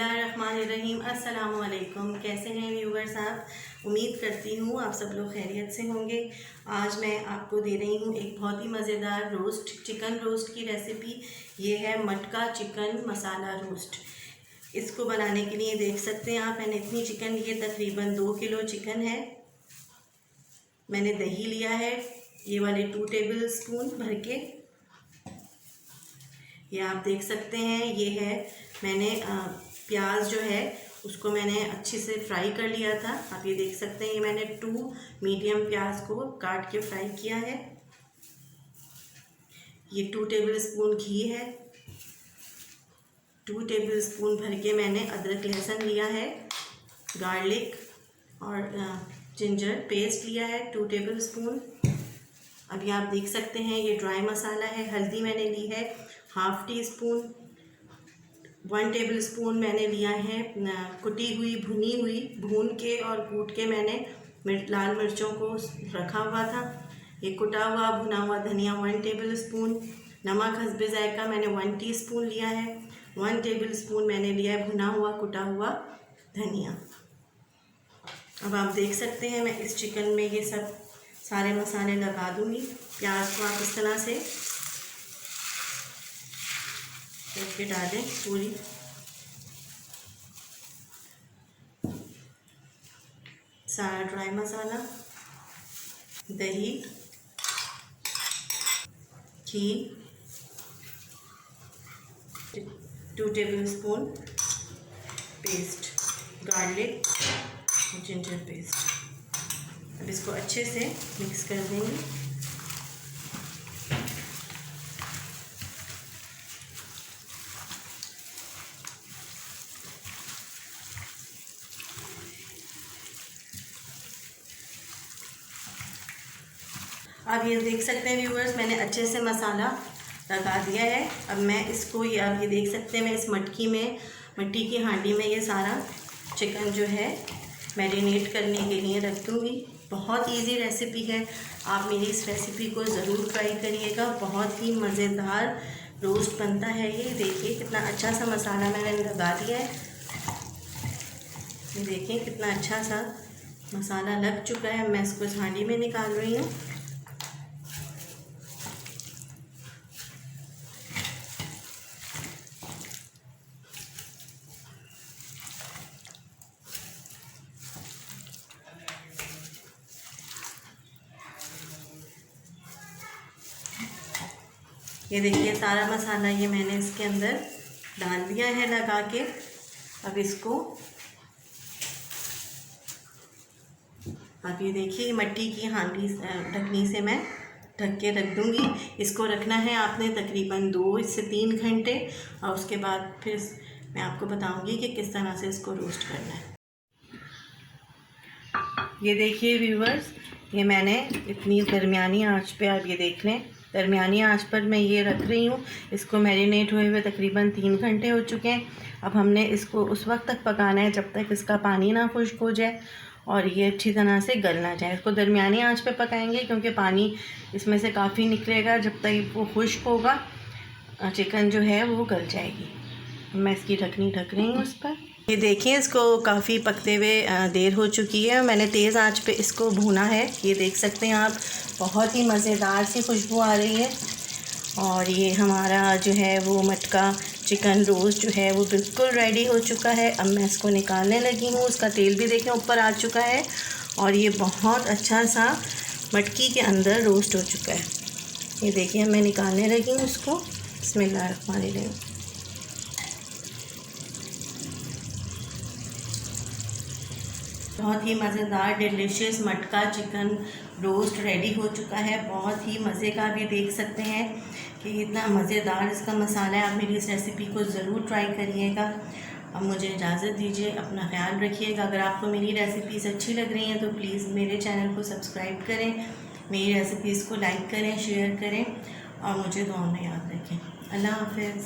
बिस्मिल्लाहिर्रहमानिर्रहीम। अस्सलाम वालेकुम। कैसे हैं व्यूअर्स आप? उम्मीद करती हूँ आप सब लोग खैरियत से होंगे। आज मैं आपको दे रही हूँ एक बहुत ही मज़ेदार चिकन रोस्ट की रेसिपी। ये है मटका चिकन मसाला रोस्ट। इसको बनाने के लिए देख सकते हैं आप, मैंने इतनी चिकन ली है, तकरीबन 2 किलो चिकन है। मैंने दही लिया है, ये वाले 2 टेबल स्पून भर के। ये आप देख सकते हैं, ये है मैंने प्याज जो है उसको मैंने अच्छे से फ्राई कर लिया था। आप ये देख सकते हैं, ये मैंने 2 मीडियम प्याज को काट के फ्राई किया है। ये 2 टेबल स्पून घी है। 2 टेबल स्पून भर के मैंने अदरक लहसुन लिया है, गार्लिक और जिंजर पेस्ट लिया है 2 टेबल स्पून। अभी आप देख सकते हैं ये ड्राई मसाला है। हल्दी मैंने ली है half tea spoon. 1 table spoon मैंने लिया है कुटी हुई भून के और कूट के मैंने लाल मिर्चों को रखा हुआ था। ये कुटा हुआ भुना हुआ धनिया 1 टेबल स्पून। नमक हस्बे जायका मैंने 1 टीस्पून लिया है। 1 टेबल स्पून मैंने लिया है भुना हुआ कुटा हुआ धनिया। अब आप देख सकते हैं मैं इस चिकन में ये सब सारे मसाले लगा दूँगी। प्याज को आप इस तरह से करके डालें पूरी। सारा ड्राई मसाला, दही, घी, 2 table spoon paste, garlic, ginger paste. अब इसको अच्छे से मिक्स कर देंगे। अब ये देख सकते हैं व्यूअर्स, मैंने अच्छे से मसाला लगा दिया है। अब मैं इसको ये आप ये देख सकते हैं, मैं इस मट्टी की हांडी में ये सारा चिकन जो है मैरिनेट करने के लिए रख दूँगी। बहुत इजी रेसिपी है, आप मेरी इस रेसिपी को ज़रूर ट्राई करिएगा। बहुत ही मज़ेदार रोस्ट बनता है ये। देखिए कितना अच्छा सा मसाला मैंने लगा दिया है। ये देखिए कितना अच्छा सा मसाला लग चुका है। मैं इसको इस हांडी में निकाल रही हूँ। ये देखिए सारा मसाला ये मैंने इसके अंदर डाल दिया है लगा के। अब इसको अब ये देखिए मट्टी की हांडी ढकनी से मैं ढक के रख दूँगी। इसको रखना है आपने तकरीबन 2 से 3 घंटे, और उसके बाद फिर मैं आपको बताऊँगी कि किस तरह से इसको रोस्ट करना है। ये देखिए व्यूअर्स, ये मैंने इतनी दरमियानी आंच पे, आप ये देख लें, दरमियानी आंच पर मैं ये रख रही हूँ। इसको मैरिनेट हुए हुए तकरीबन 3 घंटे हो चुके हैं। अब हमने इसको उस वक्त तक पकाना है जब तक इसका पानी ना खुश्क हो जाए और ये अच्छी तरह से गल ना जाए। इसको दरमियानी आंच पे पकाएंगे क्योंकि पानी इसमें से काफ़ी निकलेगा। जब तक वो खुश्क होगा चिकन जो है वो गल जाएगी। मैं इसकी ढकनी ढक रही हूँ उस पर। ये देखिए इसको काफ़ी पकते हुए देर हो चुकी है। मैंने तेज़ आंच पे इसको भूना है। ये देख सकते हैं आप, बहुत ही मज़ेदार सी खुशबू आ रही है। और ये हमारा जो है वो मटका चिकन रोस्ट जो है वो बिल्कुल रेडी हो चुका है। अब मैं इसको निकालने लगी हूँ। उसका तेल भी देखें ऊपर आ चुका है और ये बहुत अच्छा सा मटकी के अंदर रोस्ट हो चुका है। ये देखिए मैं निकालने लगी हूँ इसको। बिस्मिल्लाहिर्रहमानिर्रहीम। बहुत ही मज़ेदार डिलीशियस मटका चिकन रोस्ट रेडी हो चुका है। बहुत ही मज़े का भी देख सकते हैं कि इतना मज़ेदार इसका मसाला है। आप मेरी इस रेसिपी को ज़रूर ट्राई करिएगा। अब मुझे इजाज़त दीजिए, अपना ख्याल रखिएगा। अगर आपको मेरी रेसिपीज़ अच्छी लग रही हैं तो प्लीज़ मेरे चैनल को सब्सक्राइब करें, मेरी रेसिपीज़ को लाइक करें, शेयर करें और मुझे दुआ में याद रखें। अल्लाह हाफ़िज़।